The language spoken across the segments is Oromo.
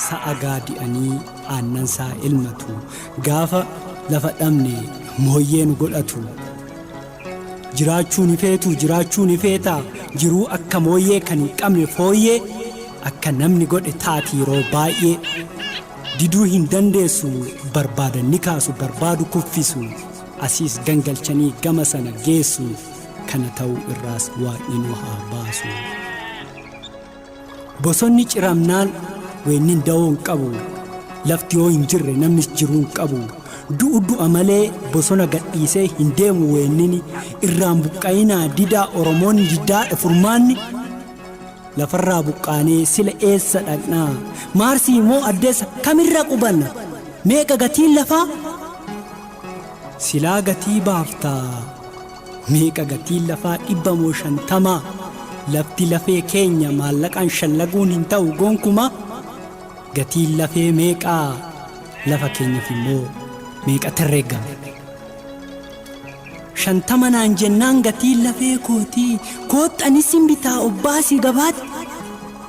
sa'a gaadi'anii aannan saa ilmatu gaafa lafa dhabne mooyyeen godhatu jiraachuun ifeeta jiruu akka mooyyee kan hin qabne fooyyee akka namni godhe taati yeroo baay'ee diduu hin dandeessu barbaadanni kaasu barbaadu kuffisu asiis gangalchanii gama sana geessu kana ta'uu irraas waaqni nu haa baasu. Bosonni ciramnaan weennin da'oon qabu lafti yoo hin jirre namnis jiruun qabu du'a malee bosona gadhiisee hin deemu weennini irraan buqqaayinaa didaa Oromoon diddaadha furmaanni lafarraa buqqaanee sila eessa dhaqnaa maarsii moo addeessa kamirra qubanna meeqa gatiin lafaa silaa gatii baaftaa meeqa gatiin lafaa 150 lafti lafee keenya maallaqaan shallaguun hin ta'u gonkumaa gatiin lafee meeqaa lafa keenyaaf immoo meeqa tarreegame 50 naan jennaan gatiin lafee kootii kooxanis hin bitaa obbaasii gabaatti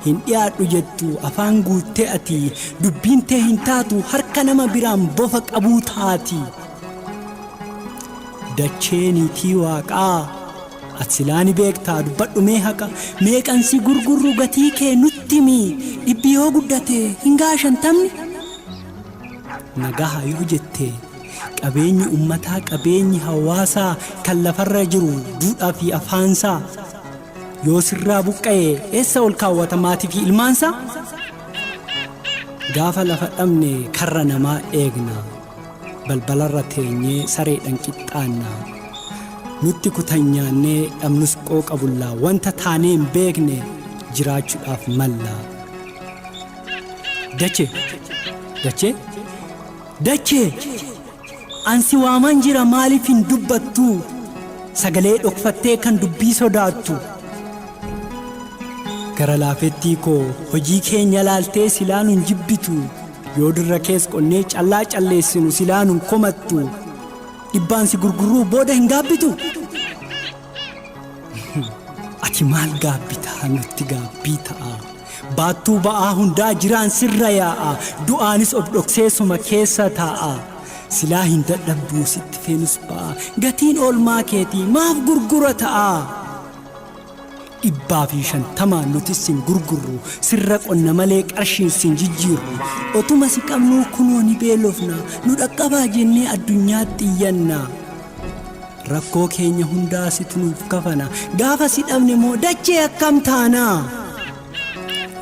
hin dhiyaadhu jettu afaan guuttee ati dubbiin tee hin taatu harka nama biraan bofa qabuu taati dacheeniitii waaqaa Atsilaani beektaa dubbadhu mee haqa meeqansi gurgurru gatii kee nutti mi dhibbi yoo guddate hingaa 50 nagaha yoo jette qabeenyi ummataa qabeenyi hawaasaa kan lafarra jiru duudhaa fi afaansaa yoo sirraa buqqa'e eessa ol kaawwata maatii fi ilmaansaa gaafa lafa dhabne karra namaa eegna balbalarra teenyee sareedhaan qixxaanna nutti kutanyaannee dhabnus qooqa bullaa wanta taanee hin beekne jiraachuudhaaf malla dachee ansi waaman jira maaliif hin dubbattu sagalee dhokfattee kan dubbii sodaattu gara laafettii koo hojii keenya laaltee silaan hin jibbitu yoo dirra kees qonnee callaa calleessinu silaan hin komattu dhibbaansi gurguruu booda hin gaabbitu ati maal gaabbitaa nutti gaabbii ta'a baattuu ba'aa hundaa jiraan sirra yaa'a du'aanis of dhokseessuma keessa taa'a silaa hin dadhabduu sitti feenus ba'a gatiin oolmaa keetii maaf gurgura ta'a 150 nutis sin gurgurru sirra qonna malee qarshiin sin jijjiirru otuma si qabnuu kunoo ni beelofna nu dhaqqabaa jennee addunyaatti iyyanna rakkoo keenya hundaa situ nuuf kafana gaafa si dhabne moo dachee akkam taana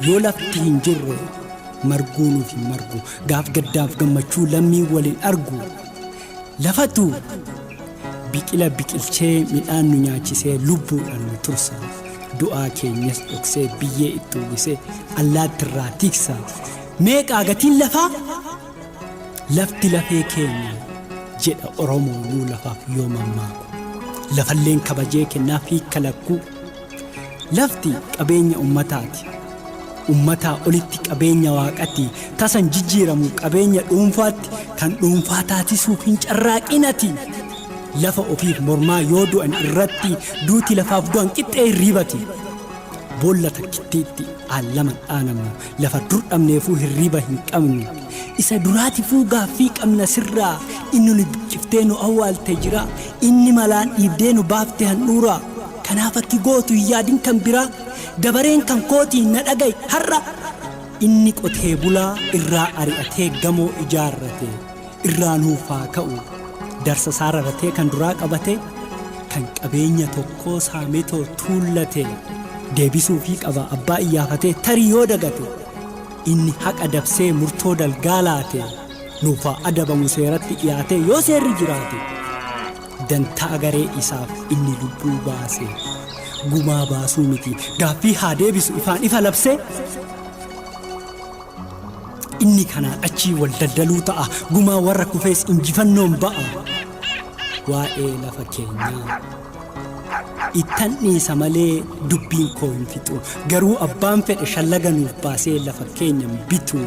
yoo lafti hin jirre marguu nuuf hin margu gaaf gaddaaf gammachuu lammii waliin argu lafatu biqila biqilchee midhaan nu nyaachisee lubbuudhaan nu tursa du'aa keenyas dhoksee biyyee itti uwwisee allaattirraa tiksa meeqaa gatiin lafaa lafti lafee keenya jedha Oromoonuu lafaaf yoo mammaaku lafalleen kabajee kennaaf hiikka lakkuu lafti qabeenya ummataati ummataa olitti qabeenya waaqati tasan jijjiiramu qabeenya dhuunfaatti kan dhuunfaa taatisuuf hin carraaqinati lafa ofiif mormaa yoo du'an irratti duuti lafaaf du'an qixxee hirribati boolla takkittiitti aallaman dhaanamnu lafa dur dhabneefuu hirriba hin qabnu isa duraatifuu gaaffii qabna sirraa inni nu biqiftee nu awwaalte jira inni malaan dhiibdee nu baafte handhuuraa kanaaf akki gootu hin yaadin kan biraa dabareen kan kootiin na dhaga'i har'a inni qotee bulaa irraa ari'atee gamoo ijaarrate irraa nuufaa ka'u darsa saararatee kan duraa qabate kan qabeenya tokkoo saametoo tuullate deebisuu fi qaba abbaa iyyaafate tarii yoo dagate inni haqa dabsee murtoo dalgaalaate nuufaa adabamu seeratti dhiyaate yoo seerri jiraate dantaa garee isaaf inni lubbuu baase gumaa baasuu miti gaaffii haa deebisu ifaan ifa labse inni kanaan achii wal daldaluu ta'a gumaa warra kufees injifannoon ba'a waa'ee lafa keenyaa ittan dhiisa malee dubbiin koo hin fixu garuu abbaan fedhe shallaga nuuf baasee lafa keenya bitu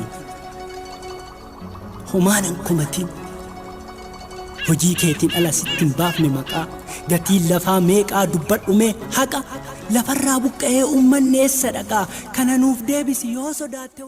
homaanan kumatiin hojii keetiin ala sittin baafne maqaa gatiin lafaa meeqaa dubbadhume haqa lafarraa buqqa'ee uummanni eessa dhaqaa kana nuuf deebisi yoo sodaatte